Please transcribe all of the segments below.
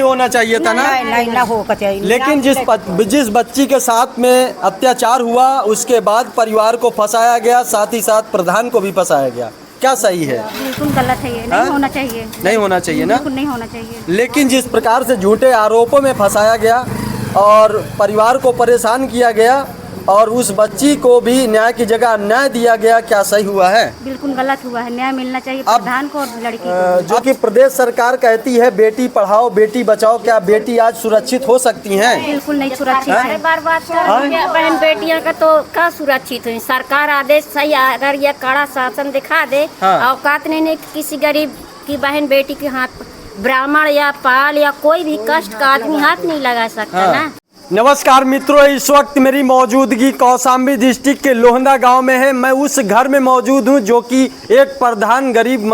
होना चाहिए था ना? नहीं ना होगा चाहिए। लेकिन जिस बच्ची के साथ में अत्याचार हुआ उसके बाद परिवार को फंसाया गया, साथ ही साथ प्रधान को भी फंसाया गया, क्या सही है? बिल्कुल गलत है, ये नहीं होना चाहिए। नहीं होना चाहिए ना? बिल्कुल नहीं होना चाहिए। लेकिन जिस प्रकार से झूठे आरोपों में फंसाया गया और परिवार को परेशान किया गया और उस बच्ची को भी न्याय की जगह अन्याय दिया गया, क्या सही हुआ है? बिल्कुल गलत हुआ है, न्याय मिलना चाहिए प्रधान को और लड़की को। जो कि प्रदेश सरकार कहती है बेटी पढ़ाओ बेटी बचाओ, क्या बेटी आज सुरक्षित हो सकती हैं? बिल्कुल नहीं सुरक्षित है। बार बात बहन बेटियों का तो क्या सुरक्षित है? सरकार आदेश सही, अगर ये कड़ा शासन दिखा दे, औकात नहीं किसी गरीब की बहन बेटी के हाथ, ब्राह्मण या पाल या कोई भी कष्ट का आदमी हाथ नहीं लगा सकता ना। नमस्कार मित्रों, इस वक्त मेरी मौजूदगी कौशाम्बी डिस्ट्रिक्ट के लोहंदा गांव में है। मैं उस घर में मौजूद हूं जो कि एक प्रधान गरीब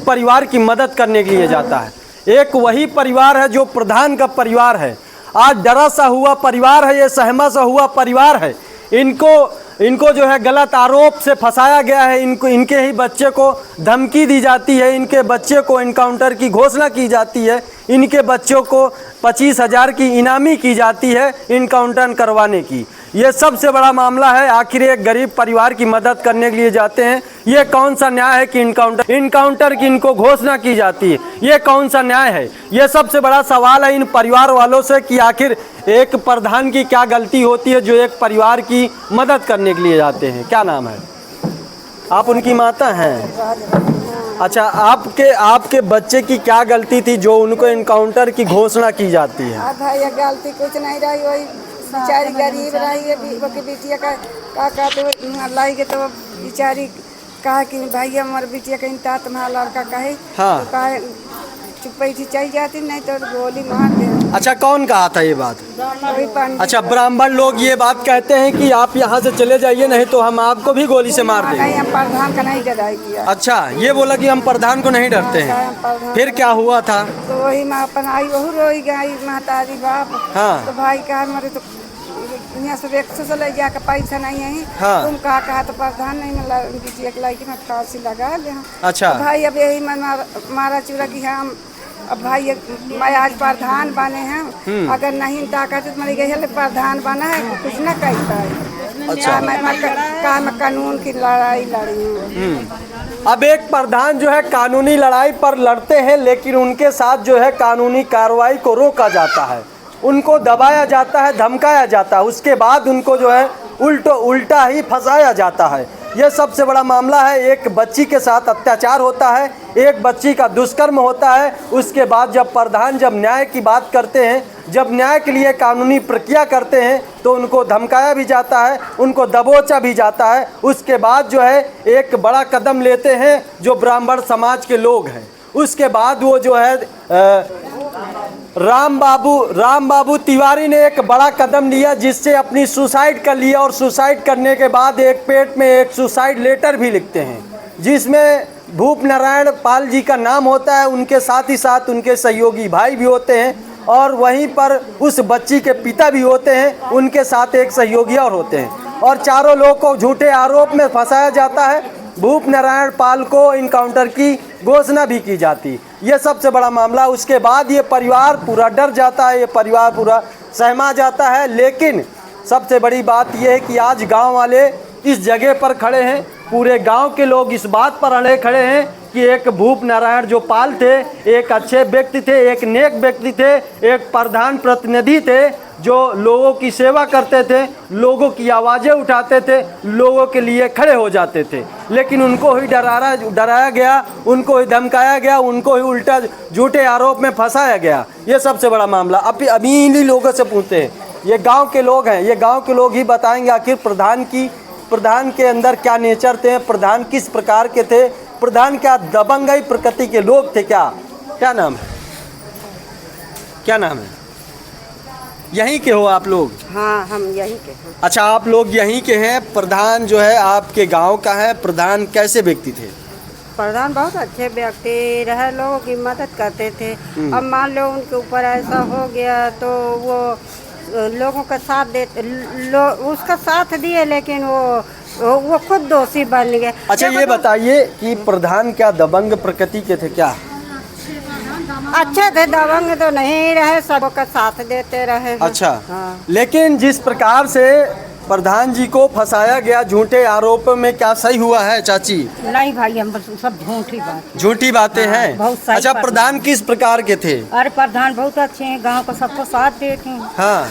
परिवार की मदद करने के लिए जाता है। एक वही परिवार है जो प्रधान का परिवार है। आज डरा सा हुआ परिवार है, ये सहमा सा हुआ परिवार है। इनको जो है गलत आरोप से फंसाया गया है। इनके ही बच्चे को धमकी दी जाती है, इनके बच्चे को इनकाउंटर की घोषणा की जाती है, इनके बच्चों को 25,000 की इनामी की जाती है इनकाउंटर करवाने की। ये सबसे बड़ा मामला है। आखिर एक गरीब परिवार की मदद करने के लिए जाते हैं, ये कौन सा न्याय है कि इनकाउंटर की इनको घोषणा की जाती है? ये कौन सा न्याय है? ये सबसे बड़ा सवाल है इन परिवार वालों से कि आखिर एक प्रधान की क्या गलती होती है जो एक परिवार की मदद करने के लिए जाते हैं। क्या नाम है? आप उनकी माता हैं? अच्छा, आपके बच्चे की क्या गलती थी जो उनको इनकाउंटर की घोषणा की जाती है? भाई ये गलती कुछ नहीं रही, वही बेचारी गरीब रही है, बिटिया का तो लाई के तो बेचारी कहा कि भाई हमारे बिटिया का इंता तुम्हारा लड़का कहे, हाँ। तो कहे चुपई थी चल जाती, नहीं तो गोली मार दे। अच्छा, कौन कहा था ये बात? अच्छा, ब्राह्मण लोग ये बात कहते हैं कि आप यहाँ से चले जाइए नहीं तो हम आपको भी गोली से मार देंगे। नहीं, हम प्रधान का नहीं डराई किया। अच्छा, ये बोला कि हम प्रधान को नहीं डरते हैं। फिर क्या हुआ था? तो वही मैं अपन आई, वही रोई गई महतारी बाप। हाँ। तो भाई कहा मरे तो यहाँ से रिक्शा से ले जाकर पैसा नहीं है। हाँ। तुम कहा तो प्रधान नहीं मिला, बिटिया के लाइक में फांसी लगा ले। अच्छा। तो भाई अब यही मैं मारा चूरा कि हम अब भाई मैं आज प्रधान बने हैं, अगर नहीं ताकत तो मरी गई है, प्रधान बना है कुछ न कर पाए। अच्छा। मैं कानून की लड़ाई लड़ी हूँ। अब एक प्रधान जो है कानूनी लड़ाई पर लड़ते हैं, लेकिन उनके साथ जो है कानूनी कार्रवाई को रोका जाता है, उनको दबाया जाता है, धमकाया जाता है, उसके बाद उनको जो है उल्टा ही फंसाया जाता है। यह सबसे बड़ा मामला है। एक बच्ची के साथ अत्याचार होता है, एक बच्ची का दुष्कर्म होता है, उसके बाद जब प्रधान जब न्याय की बात करते हैं, जब न्याय के लिए कानूनी प्रक्रिया करते हैं तो उनको धमकाया भी जाता है, उनको दबोचा भी जाता है। उसके बाद जो है एक बड़ा कदम लेते हैं जो ब्राह्मण समाज के लोग हैं। उसके बाद वो जो है राम बाबू तिवारी ने एक बड़ा कदम लिया जिससे अपनी सुसाइड कर लिया, और सुसाइड करने के बाद एक पेट में एक सुसाइड लेटर भी लिखते हैं जिसमें भूप नारायण पाल जी का नाम होता है। उनके साथ ही साथ उनके सहयोगी भाई भी होते हैं और वहीं पर उस बच्ची के पिता भी होते हैं, उनके साथ एक सहयोगी और होते हैं, और चारों लोग को झूठे आरोप में फंसाया जाता है। भूप नारायण पाल को इनकाउंटर की घोषणा भी की जाती। ये सबसे बड़ा मामला। उसके बाद ये परिवार पूरा डर जाता है, ये परिवार पूरा सहमा जाता है। लेकिन सबसे बड़ी बात यह है कि आज गांव वाले इस जगह पर खड़े हैं, पूरे गांव के लोग इस बात पर खड़े हैं कि एक भूप नारायण जो पाल थे, एक अच्छे व्यक्ति थे, एक नेक व्यक्ति थे, एक प्रधान प्रतिनिधि थे जो लोगों की सेवा करते थे, लोगों की आवाज़ें उठाते थे, लोगों के लिए खड़े हो जाते थे। लेकिन उनको ही डराया गया, उनको ही धमकाया गया, उनको ही उल्टा झूठे आरोप में फंसाया गया। ये सबसे बड़ा मामला। अभी इन्हीं लोगों से पूछते हैं, ये गांव के लोग हैं, ये गांव के लोग ही बताएंगे आखिर प्रधान के अंदर क्या नेचर थे, प्रधान किस प्रकार के थे, प्रधान क्या दबंगई प्रकृति के लोग थे। क्या नाम है? क्या नाम है? यहीं के हो आप लोग? हाँ, हम यहीं के हैं। अच्छा, आप लोग यहीं के हैं। प्रधान जो है आपके गांव का है। प्रधान कैसे व्यक्ति थे? प्रधान बहुत अच्छे व्यक्ति रहे, लोगों की मदद करते थे। अब मान लो उनके ऊपर ऐसा हो गया तो वो लोगों का साथ उसका साथ दिए, लेकिन वो खुद दोषी बन गए। अच्छा, ये बताइए कि प्रधान क्या दबंग प्रकृति के थे क्या? अच्छे थे, दबंग तो नहीं रहे, सबका साथ देते रहे। अच्छा, हाँ। लेकिन जिस प्रकार से प्रधान जी को फंसाया गया झूठे आरोप में, क्या सही हुआ है चाची? नहीं भाई, हम बस सब झूठी बात। झूठी बातें हैं। बहुत सही अच्छा, बात। प्रधान किस प्रकार के थे? अरे प्रधान बहुत अच्छे हैं, गांव को सबको साथ देते हैं। हाँ,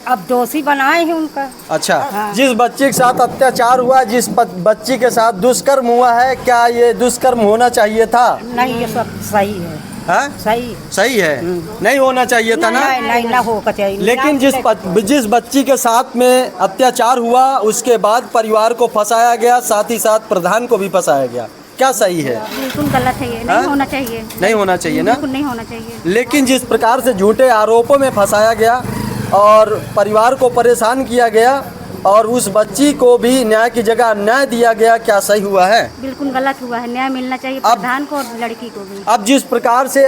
अब दोषी बनाए हैं उनका। अच्छा, हाँ। जिस बच्ची के साथ अत्याचार हुआ, जिस बच्ची के साथ दुष्कर्म हुआ है, क्या ये दुष्कर्म होना चाहिए था? नहीं, ये सब सही है। हाँ? सही सही है, नहीं होना चाहिए था ना? नहीं ना होगा चाहिए। लेकिन जिस बच्ची के साथ में अत्याचार हुआ, उसके बाद परिवार को फंसाया गया, साथ ही साथ प्रधान को भी फंसाया गया, क्या सही है? बिल्कुल गलत है, ये नहीं होना चाहिए। नहीं होना चाहिए ना? बिल्कुल नहीं होना चाहिए। लेकिन जिस प्रकार से झूठे आरोपों में फंसाया गया और परिवार को परेशान किया गया और उस बच्ची को भी न्याय की जगह अन्याय दिया गया, क्या सही हुआ है? बिल्कुल गलत हुआ है, न्याय मिलना चाहिए प्रधान को और लड़की को भी। अब जिस प्रकार से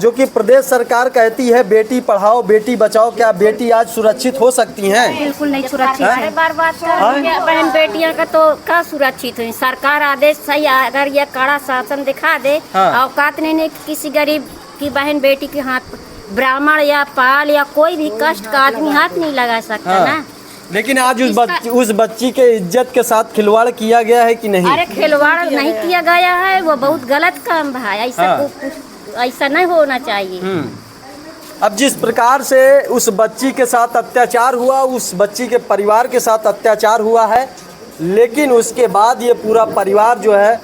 जो कि प्रदेश सरकार कहती है बेटी पढ़ाओ बेटी बचाओ, क्या बेटी आज सुरक्षित हो सकती हैं? बिल्कुल नहीं सुरक्षित अरे है। बार बात कर बहन बेटियों का तो का सुरक्षित हुई। सरकार आदेश सही, अगर ये कड़ा शासन दिखा दे, हाँ। औकात नहीं किसी गरीब की बहन बेटी के हाथ, ब्राह्मण या पाल या कोई भी कष्ट का आदमी हाथ नहीं लगा सकता हाँ। ना। लेकिन आज उस बच्ची के इज्जत के साथ खिलवाड़ किया गया है कि नहीं? अरे खिलवाड़ नहीं किया गया है, वो बहुत गलत काम है। ऐसा हाँ। ऐसा नहीं होना चाहिए। अब जिस प्रकार से उस बच्ची के साथ अत्याचार हुआ, उस बच्ची के परिवार के साथ अत्याचार हुआ है, लेकिन उसके बाद ये पूरा परिवार जो है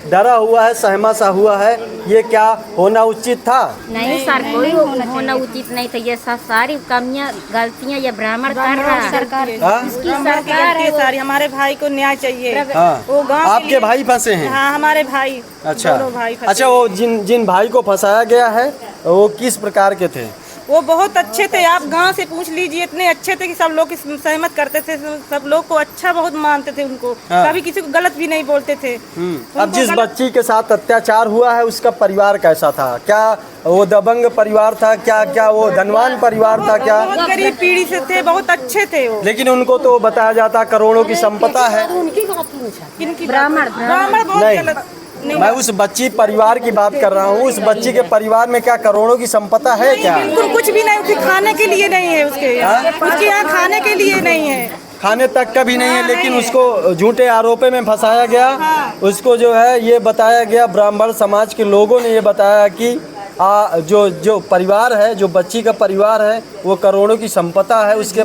डरा हुआ है, सहमा सा हुआ है, ये क्या होना उचित था? नहीं सर, कोई होना उचित नहीं था। ये सब सारी कमियां गलतियां ये ब्राह्मण कर रहा है। सरकार हाँ? इसकी सरकार है वो। सारी हमारे भाई को न्याय चाहिए। हाँ। वो गांव आपके भाई फंसे हैं? हाँ, हमारे भाई। अच्छा, दोनों भाई फंसे। अच्छा, वो जिन भाई को फंसाया गया है वो किस प्रकार के थे? वो बहुत अच्छे थे, आप गांव से पूछ लीजिए, इतने अच्छे थे कि सब लोग सहमत करते थे, सब लोग को अच्छा बहुत मानते थे उनको। हाँ। कभी किसी को गलत भी नहीं बोलते थे। अब जिस बच्ची के साथ अत्याचार हुआ है उसका परिवार कैसा था? क्या वो दबंग परिवार था? क्या वो धनवान परिवार था? क्या बहुत गरीब पीढ़ी से थे, बहुत अच्छे थे वो। लेकिन उनको तो बताया जाता करोड़ों की संपदा है। किनकी ब्राह्मण बहुत नहीं, गलत। मैं उस बच्ची परिवार की बात कर रहा हूँ। उस बच्ची के परिवार में क्या करोड़ों की संपदा है क्या? बिल्कुल कुछ भी नहीं, उसके खाने के लिए नहीं है, उसके यहाँ खाने के लिए नहीं है, खाने तक का भी नहीं है। लेकिन उसको झूठे आरोपे में फंसाया गया। उसको जो है ये बताया गया, ब्राह्मण समाज के लोगों ने ये बताया कि जो परिवार है, जो बच्ची का परिवार है, वो करोड़ों की संपदा है उसके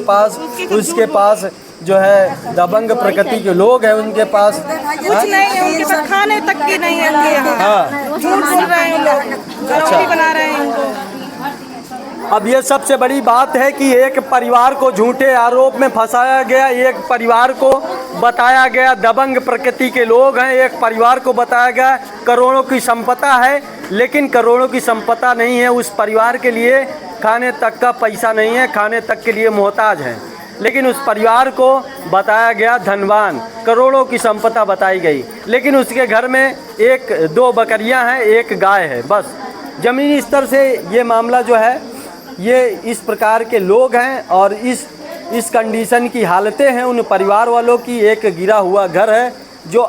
पास जो है दबंग प्रकृति के लोग हैं उनके पास। कुछ नहीं है उनके पास, खाने तक की नहीं है उनके यहाँ। हाँ, झूठ बोल रहे हैं लोग, गलौटी बना रहे हैं उनको। अब ये सबसे बड़ी बात है कि एक परिवार को झूठे आरोप में फंसाया गया, एक परिवार को बताया गया दबंग प्रकृति के लोग हैं, एक परिवार को बताया गया करोड़ों की संपदा है, लेकिन करोड़ों की संपदा नहीं है। उस परिवार के लिए खाने तक का पैसा नहीं है, खाने तक के लिए मोहताज है। लेकिन उस परिवार को बताया गया धनवान, करोड़ों की संपदा बताई गई, लेकिन उसके घर में 1-2 बकरियां हैं, 1 गाय है बस। ज़मीनी स्तर से ये मामला जो है, ये इस प्रकार के लोग हैं और इस कंडीशन की हालतें हैं उन परिवार वालों की। एक गिरा हुआ घर है जो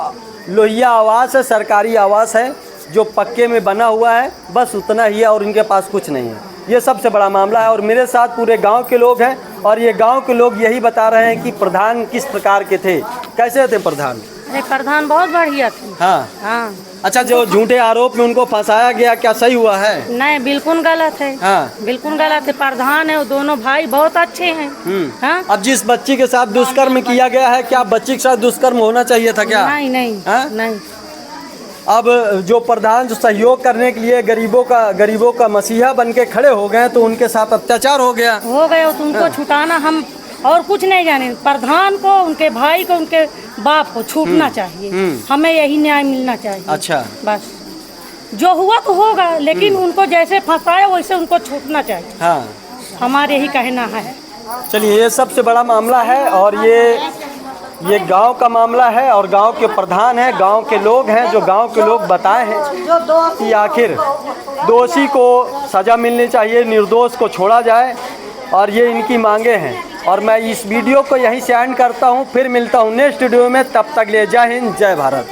लोहिया आवास है, सरकारी आवास है जो पक्के में बना हुआ है, बस उतना ही है और इनके पास कुछ नहीं है। ये सबसे बड़ा मामला है और मेरे साथ पूरे गांव के लोग हैं और ये गांव के लोग यही बता रहे हैं कि प्रधान किस प्रकार के थे, कैसे थे प्रधान? अरे प्रधान बहुत बढ़िया थी। हाँ, हाँ। अच्छा, जो झूठे आरोप में उनको फंसाया गया, क्या सही हुआ है? नहीं, बिल्कुल गलत है। हाँ, बिल्कुल गलत है। प्रधान है, वो दोनों भाई बहुत अच्छे हैं। हाँ? अब जिस बच्ची के साथ दुष्कर्म किया गया है, क्या बच्ची के साथ दुष्कर्म होना चाहिए था क्या? नहीं हाँ? नहीं। अब जो प्रधान जो सहयोग करने के लिए गरीबों का मसीहा बन के खड़े हो गए तो उनके साथ अत्याचार हो गया। तो उनको छुटाना, हम और कुछ नहीं जाने। प्रधान को, उनके भाई को, उनके बाप को छूटना चाहिए। हमें यही न्याय मिलना चाहिए। अच्छा, बस जो हुआ तो होगा, लेकिन उनको जैसे फंसाया वैसे उनको छूटना चाहिए। हाँ, हमारे यही कहना है। चलिए, ये सबसे बड़ा मामला है और ये गांव का मामला है और गांव के प्रधान हैं, गांव के लोग हैं, जो गांव के लोग बताए हैं कि आखिर दोषी को सज़ा मिलनी चाहिए, निर्दोष को छोड़ा जाए और ये इनकी मांगे हैं। और मैं इस वीडियो को यहीं से एंड करता हूँ, फिर मिलता हूँ नेक्स्ट वीडियो में। तब तक ले जय हिंद, जय भारत।